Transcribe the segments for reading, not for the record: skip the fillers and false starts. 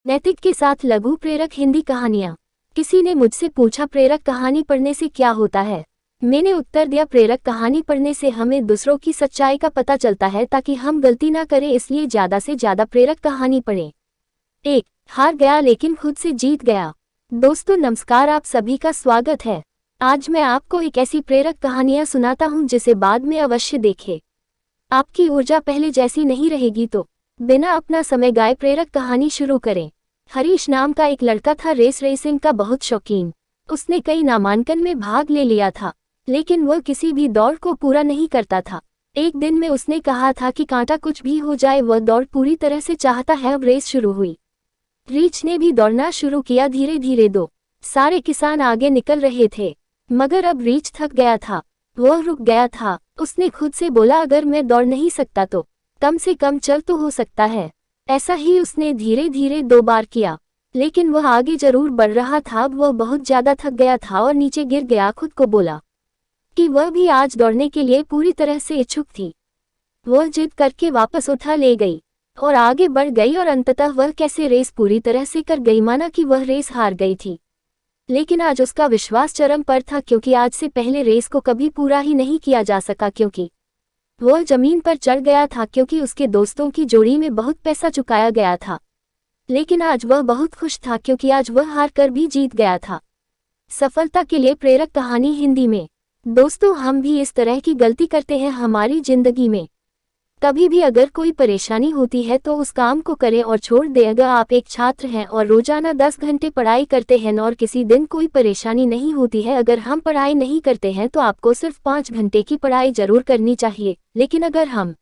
नैतिक के साथ लघु प्रेरक हिंदी कहानियां। किसी ने मुझसे पूछा प्रेरक कहानी पढ़ने से क्या होता है। मैंने उत्तर दिया प्रेरक कहानी पढ़ने से हमें दूसरों की सच्चाई का पता चलता है ताकि हम गलती ना करें, इसलिए ज्यादा से ज्यादा प्रेरक कहानी पढ़ें। 1. हार गया लेकिन खुद से जीत गया। दोस्तों नमस्कार, आप सभी का स्वागत है। आज मैं आपको एक ऐसी प्रेरक कहानियां सुनाता हूं जिसे बाद में अवश्य देखें। आपकी ऊर्जा पहले जैसी नहीं रहेगी, तो बिना अपना समय गाए प्रेरक कहानी शुरू करें। हरीश नाम का एक लड़का था, रेसिंग का बहुत शौकीन। उसने कई नामांकन में भाग ले लिया था, लेकिन वह किसी भी दौड़ को पूरा नहीं करता था। एक दिन में उसने कहा था कि कांटा कुछ भी हो जाए वह दौड़ पूरी तरह से चाहता है। अब रेस शुरू हुई। रीच ने भी दौड़ना शुरू किया। धीरे धीरे सारे किसान आगे निकल रहे थे, मगर अब रीच थक गया था। वह रुक गया था। उसने खुद से बोला, अगर मैं दौड़ नहीं सकता तो कम से कम चल तो हो सकता है। ऐसा ही उसने धीरे धीरे 2 बार किया, लेकिन वह आगे जरूर बढ़ रहा था। अब वह बहुत ज्यादा थक गया था और नीचे गिर गया। खुद को बोला कि वह भी आज दौड़ने के लिए पूरी तरह से इच्छुक थी। वह जिद करके वापस उठा ले गई और आगे बढ़ गई और अंततः वह कैसे रेस पूरी तरह से कर गई, माना कि वह रेस हार गई थी। लेकिन आज उसका विश्वास चरम पर था, क्योंकि आज से पहले रेस को कभी पूरा ही नहीं किया जा सका, क्योंकि वह जमीन पर चढ़ गया था, क्योंकि उसके दोस्तों की जोड़ी में बहुत पैसा चुकाया गया था। लेकिन आज वह बहुत खुश था, क्योंकि आज वह हार कर भी जीत गया था। सफलता के लिए प्रेरक कहानी हिंदी में। दोस्तों हम भी इस तरह की गलती करते हैं हमारी जिंदगी में। कभी भी अगर कोई परेशानी होती है तो उस काम को करें और छोड़ दें। अगर आप एक छात्र हैं और रोजाना 10 घंटे पढ़ाई करते हैं और किसी दिन कोई परेशानी नहीं होती है, अगर हम पढ़ाई नहीं करते हैं तो आपको सिर्फ 5 घंटे की पढ़ाई जरूर करनी चाहिए। लेकिन अगर हम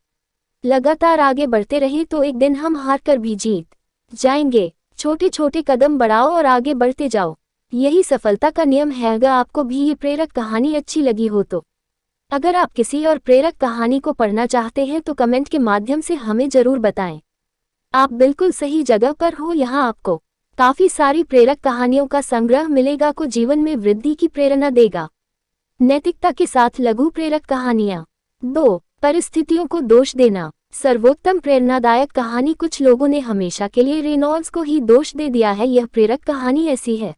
लगातार आगे बढ़ते रहें तो एक दिन हम हार कर भी जीत जाएंगे। छोटे छोटे कदम बढ़ाओ और आगे बढ़ते जाओ, यही सफलता का नियम है। अगर आपको भी ये प्रेरक कहानी अच्छी लगी हो तो अगर आप किसी और प्रेरक कहानी को पढ़ना चाहते हैं तो कमेंट के माध्यम से हमें जरूर बताएं। आप बिल्कुल सही जगह पर हो। यहाँ आपको काफी सारी प्रेरक कहानियों का संग्रह मिलेगा को जीवन में वृद्धि की प्रेरणा देगा। नैतिकता के साथ लघु प्रेरक कहानियां। 2. परिस्थितियों को दोष देना। सर्वोत्तम प्रेरणादायक कहानी। कुछ लोगों ने हमेशा के लिए रेनॉल्ड्स को ही दोष दे दिया है। यह प्रेरक कहानी ऐसी है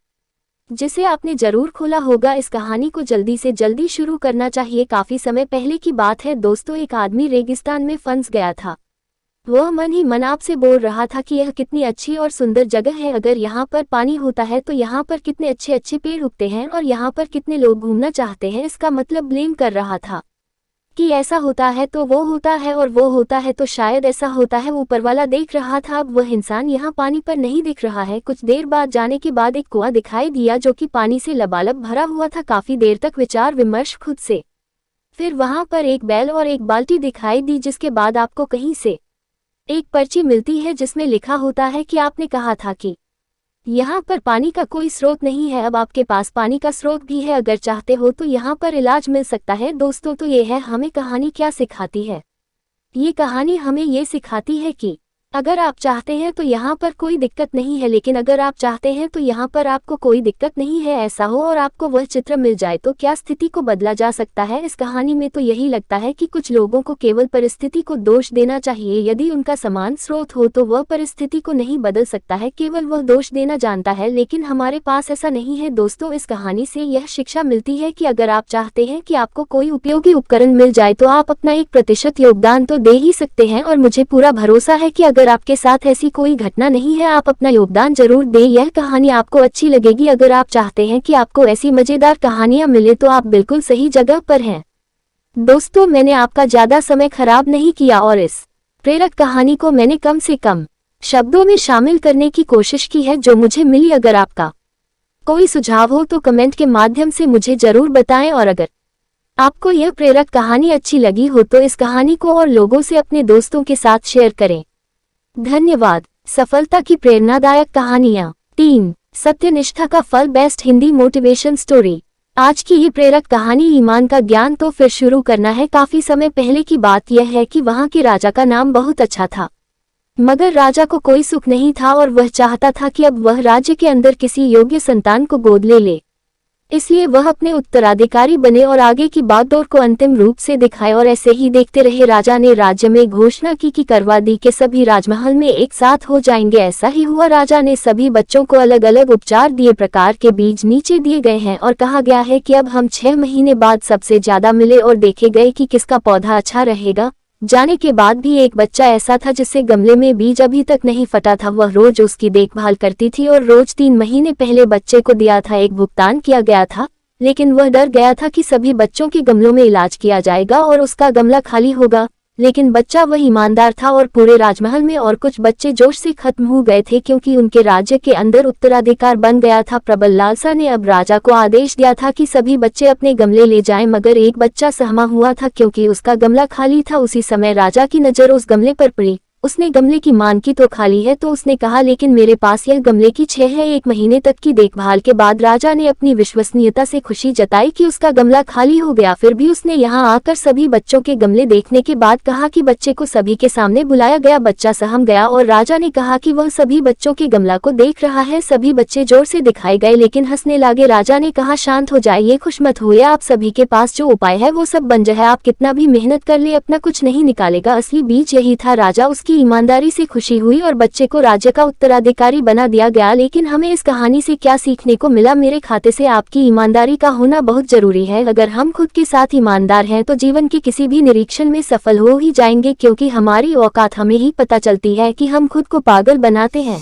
जिसे आपने जरूर खोला होगा। इस कहानी को जल्दी से जल्दी शुरू करना चाहिए। काफी समय पहले की बात है दोस्तों, एक आदमी रेगिस्तान में फंस गया था। वह मन ही मन आपसे बोल रहा था कि यह कितनी अच्छी और सुंदर जगह है, अगर यहाँ पर पानी होता है तो यहाँ पर कितने अच्छे अच्छे पेड़ उगते हैं और यहाँ पर कितने लोग घूमना चाहते हैं। इसका मतलब ब्लेम कर रहा था कि ऐसा होता है तो वो होता है और वो होता है तो शायद ऐसा होता है। ऊपर वाला देख रहा था, अब वह इंसान यहाँ पानी पर नहीं दिख रहा है। कुछ देर बाद जाने के बाद एक कुआं दिखाई दिया जो कि पानी से लबालब भरा हुआ था। काफी देर तक विचार विमर्श खुद से। फिर वहां पर एक बैल और एक बाल्टी दिखाई दी, जिसके बाद आपको कहीं से एक पर्ची मिलती है जिसमें लिखा होता है कि आपने कहा था कि यहाँ पर पानी का कोई स्रोत नहीं है, अब आपके पास पानी का स्रोत भी है। अगर चाहते हो तो यहाँ पर इलाज मिल सकता है। दोस्तों तो ये है हमें कहानी क्या सिखाती है। ये कहानी हमें ये सिखाती है कि अगर आप चाहते हैं तो यहाँ पर कोई दिक्कत नहीं है, लेकिन अगर आप चाहते हैं तो यहाँ पर आपको कोई दिक्कत नहीं है। ऐसा हो और आपको वह चित्र मिल जाए तो क्या स्थिति को बदला जा सकता है। इस कहानी में तो यही लगता है कि कुछ लोगों को केवल परिस्थिति को दोष देना चाहिए। यदि उनका समान स्रोत हो तो वह परिस्थिति को नहीं बदल सकता है, केवल वह दोष देना जानता है। लेकिन हमारे पास ऐसा नहीं है। दोस्तों इस कहानी से यह शिक्षा मिलती है कि अगर आप चाहते हैं कि आपको कोई उपयोगी उपकरण मिल जाए तो आप अपना 1% योगदान तो दे ही सकते हैं। और मुझे पूरा भरोसा है कि अगर आपके साथ ऐसी कोई घटना नहीं है, आप अपना योगदान जरूर दें। यह कहानी आपको अच्छी लगेगी। अगर आप चाहते हैं कि आपको ऐसी मजेदार कहानियां मिले तो आप बिल्कुल सही जगह पर हैं। दोस्तों मैंने आपका ज्यादा समय खराब नहीं किया और इस प्रेरक कहानी को मैंने कम से कम शब्दों में शामिल करने की कोशिश की है जो मुझे मिली। अगर आपका कोई सुझाव हो तो कमेंट के माध्यम से मुझे जरूर बताएं। और अगर आपको यह प्रेरक कहानी अच्छी लगी हो तो इस कहानी को और लोगों से अपने दोस्तों के साथ शेयर करें। धन्यवाद। सफलता की प्रेरणादायक कहानियां। 3. सत्यनिष्ठा का फल। Best Hindi motivation story. आज की ये प्रेरक कहानी ईमान का ज्ञान तो फिर शुरू करना है। काफी समय पहले की बात यह है कि वहां के राजा का नाम बहुत अच्छा था, मगर राजा को कोई सुख नहीं था और वह चाहता था कि अब वह राज्य के अंदर किसी योग्य संतान को गोद ले ले। इसलिए वह अपने उत्तराधिकारी बने और आगे की बागडोर को अंतिम रूप से दिखाए। और ऐसे ही देखते रहे। राजा ने राज्य में घोषणा की कि करवा दी के सभी राजमहल में एक साथ हो जाएंगे। ऐसा ही हुआ। राजा ने सभी बच्चों को अलग अलग उपचार दिए। प्रकार के बीज नीचे दिए गए हैं और कहा गया है कि अब हम 6 महीने बाद सबसे ज्यादा मिले और देखे गए कि किसका पौधा अच्छा रहेगा। जाने के बाद भी एक बच्चा ऐसा था जिससे गमले में बीज अभी तक नहीं फटा था। वह रोज उसकी देखभाल करती थी और रोज 3 महीने पहले बच्चे को दिया था एक भुगतान किया गया था, लेकिन वह डर गया था कि सभी बच्चों के गमलों में इलाज किया जाएगा और उसका गमला खाली होगा। लेकिन बच्चा वह ईमानदार था और पूरे राजमहल में और कुछ बच्चे जोश से खत्म हो गए थे क्योंकि उनके राज्य के अंदर उत्तराधिकार बन गया था। प्रबल लालसा ने अब राजा को आदेश दिया था कि सभी बच्चे अपने गमले ले जाएं, मगर एक बच्चा सहमा हुआ था क्योंकि उसका गमला खाली था। उसी समय राजा की नजर उस गमले पर पड़ी। उसने गमले की मान की तो खाली है, तो उसने कहा लेकिन मेरे पास यह गमले की 6 है। 1 महीने तक की देखभाल के बाद राजा ने अपनी विश्वसनीयता से खुशी जताई कि उसका गमला खाली हो गया। फिर भी उसने यहाँ आकर सभी बच्चों के गमले देखने के बाद कहा कि बच्चे को सभी के सामने बुलाया गया। बच्चा सहम गया और राजा ने कहा कि वह सभी बच्चों के गमला को देख रहा है। सभी बच्चे जोर से दिखाए गए लेकिन हंसने लगे। राजा ने कहा शांत हो जाइए, खुश मत होइए, आप सभी के पास जो उपाय है वो सब बन जाए। आप कितना भी मेहनत कर ले अपना कुछ नहीं निकालेगा। असली बीज यही था। राजा उसकी ईमानदारी से खुशी हुई और बच्चे को राज्य का उत्तराधिकारी बना दिया गया। लेकिन हमें इस कहानी से क्या सीखने को मिला? मेरे खाते से आपकी ईमानदारी का होना बहुत जरूरी है। अगर हम खुद के साथ ईमानदार हैं तो जीवन के किसी भी निरीक्षण में सफल हो ही जाएंगे, क्योंकि हमारी औकात हमें ही पता चलती है कि हम खुद को पागल बनाते हैं।